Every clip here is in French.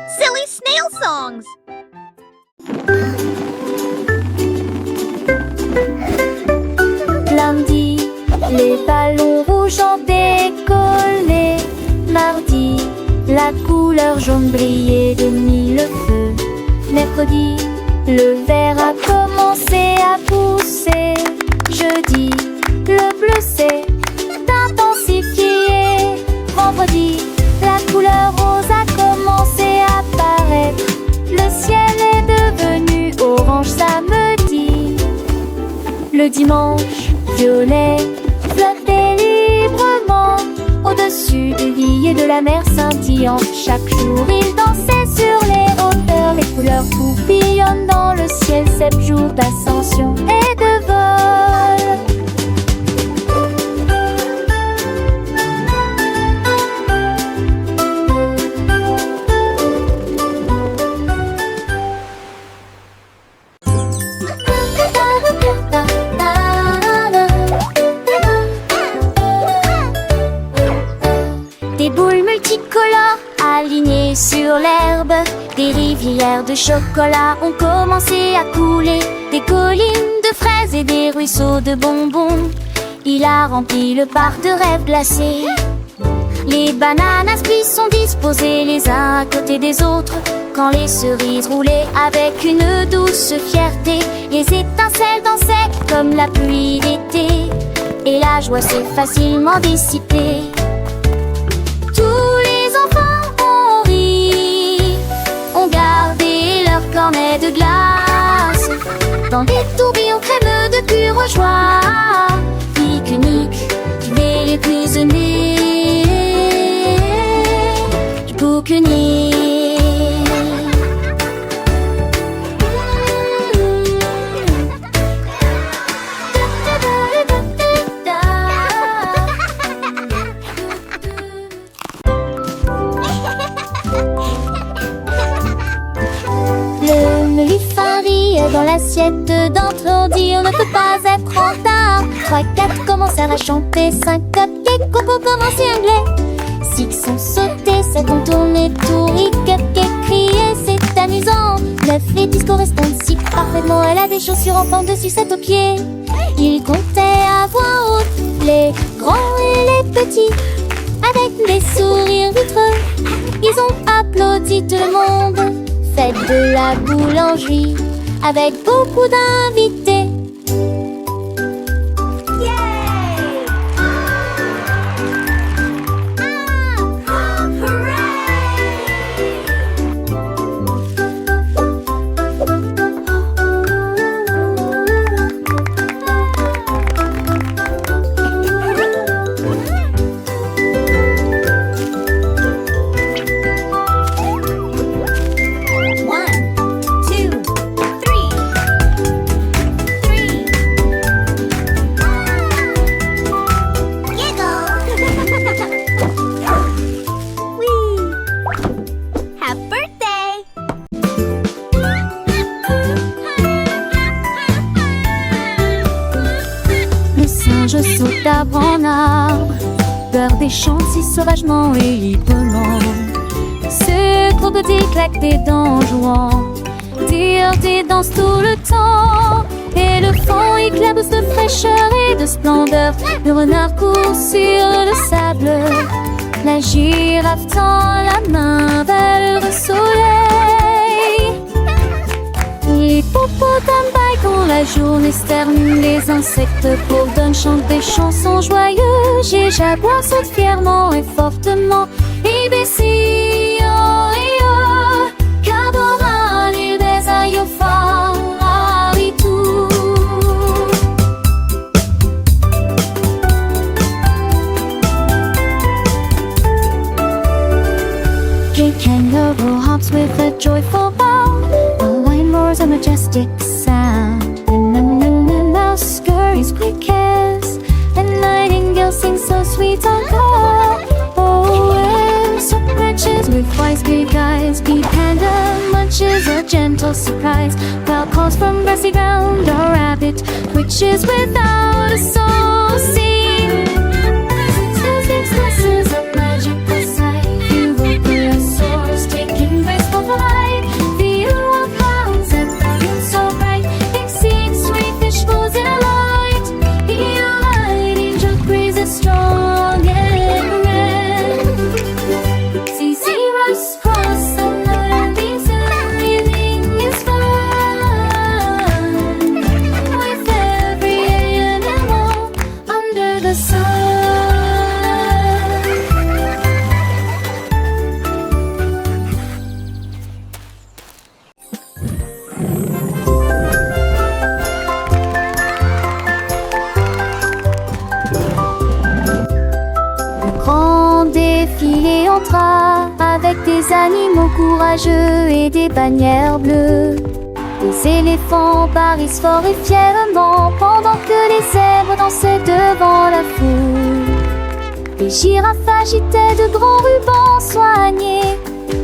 Silly snail songs. Lundi, les ballons rouges ont décollé. Mardi, la couleur jaune brillait de mille feux. Mercredi, le vert a commencé à pousser. Jeudi, le bleu s'est intensifié. Vendredi, la couleur rose a commencé à apparaître. Le ciel est devenu orange samedi. Le dimanche, violet flottait librement au-dessus des lignes de la mer scintillante. Chaque jour, il dansait sur les hauteurs. Les couleurs tourbillonnent dans le ciel. 7 jours d'ascension et de vol. Des boules multicolores alignées sur l'herbe. Des rivières de chocolat ont commencé à couler. Des collines de fraises et des ruisseaux de bonbons. Il a rempli le parc de rêves glacés. Les bananes à split sont disposées les uns à côté des autres. Quand les cerises roulaient avec une douce fierté, les étincelles dansaient comme la pluie d'été. Et la joie s'est facilement dissipée. Tous les enfants ont ri, ont gardé leur cornet de glace dans des tourbillons crémeux de pure joie. Pique-nique, dès les plus aimés du bouquenier. Dans l'assiette d'entre on dit on ne peut pas être en retard. 3, 4 commencèrent à chanter. 5 cupcakes qu'on peut commencer anglais. 6 ont sauté, 7 ont tourné tour. 8 cupcakes criaient, c'est amusant. 9 les 10 correspondent si parfaitement. Elle a des chaussures en forme de sucette aux pieds. Ils comptaient à voix haute, les grands et les petits, avec des sourires vitreux. Ils ont applaudi tout le monde. Fête de la boulangerie avec beaucoup d'invités. Je saute d'arbre en arbre, peur des chants si sauvagement et librement. Ce trop petit claque des dents jouant, tire des danses tout le temps. Et le fond éclabousse de fraîcheur et de splendeur. Le renard court sur le sable, la girafe tend la main vers le soleil. L'hippopotame baille quand la journée se termine. Les insectes bourdonnent, chantent des chansons joyeuses. Et jaguar saute fièrement et fortement. Ibécio, Caboran, il des aïophores, tout. The kangaroo hops with a joyful bound. The lion roars a majestic sound. The mouse scurries quick as a nightingale sings so sweet on call. Oh, and so branches with wise big eyes. Bee panda munches a gentle surprise. While calls from grassy ground a rabbit twitches without a soul. Sing, this is a magical sight. You will be a source taking graceful chantera avec des animaux courageux et des bannières bleues. Les éléphants parissent fort et fièrement pendant que les zèbres dansaient devant la foule. Les girafes agitaient de grands rubans soignés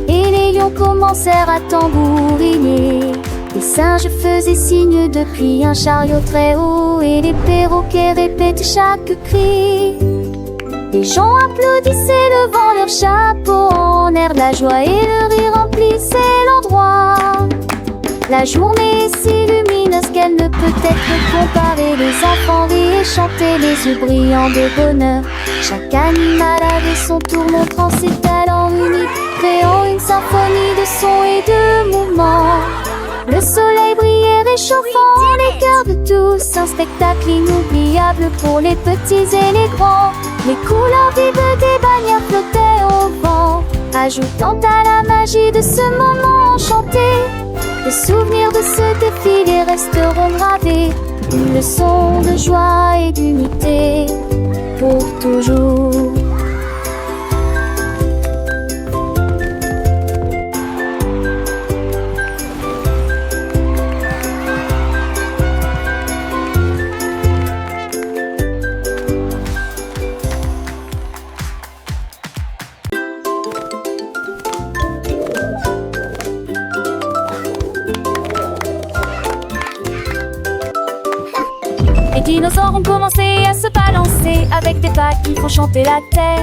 et les lions commencèrent à tambouriner. Les singes faisaient signe depuis un chariot très haut et les perroquets répétaient chaque cri. Les gens applaudissaient levant leurs chapeaux en air de la joie et le rire emplissait l'endroit. La journée est si lumineuse qu'elle ne peut être comparée. Les enfants rient et chantaient les yeux brillants de bonheur. Chaque animal avait son tour montrant ses talents uniques, créant une symphonie de sons et de mouvements. Le soleil brillait réchauffant les cœurs de tous. Un spectacle inoubliable pour les petits et les grands. Les couleurs vives des bannières flottaient au vent, ajoutant à la magie de ce moment enchanté. Les souvenirs de ce défilé resteront gravés, une leçon de joie et d'unité pour toujours. Les dinosaures ont commencé à se balancer avec des pattes qui font chanter la terre.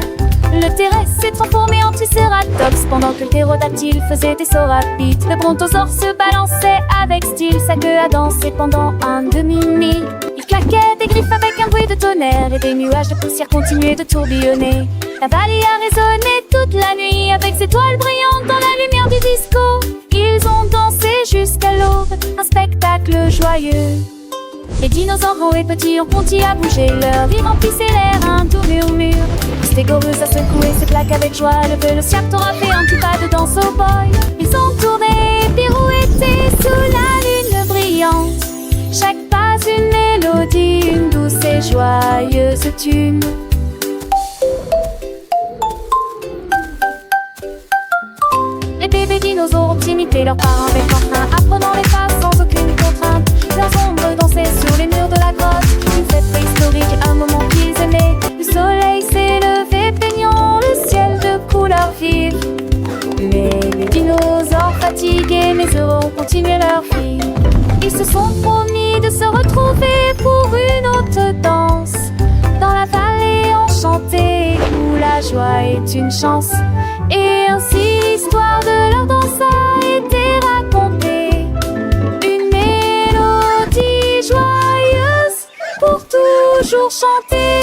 Le T-Rex s'est transformé en Triceratops pendant que le ptérodactyle faisait des sauts rapides. Le brontosaure se balançait avec style, sa queue a dansé pendant un demi-mille. Il claquait des griffes avec un bruit de tonnerre et des nuages de poussière continuaient de tourbillonner. La vallée a résonné toute la nuit avec ses toiles brillantes dans la lumière du disco. Ils ont dansé jusqu'à l'aube, un spectacle joyeux. Les dinosaures gros et petits ont continué à bouger, leur vie remplissait l'air, un doux murmure. Le stégorus a secoué ses plaques avec joie, le vélociraptor a fait un petit pas de danse au boy. Ils ont tourné, pirouetté sous la lune brillante. Chaque pas une mélodie, une douce et joyeuse tune. Les bébés dinosaures ont imité leurs parents avec entrain, apprenant les pas sans aucune contrainte. Leurs ombres dansaient sur les murs de la grotte, une fête préhistorique, un moment qu'ils aimaient. Le soleil s'est levé, peignant le ciel de couleurs vives. Mais les dinosaures fatigués mais heureux ont continué leur vie. Ils se sont promis de se retrouver pour une autre danse dans la vallée enchantée où la joie est une chance. Et ainsi l'histoire de leur danse a été racontée, une mélodie joyeuse pour toujours chanter.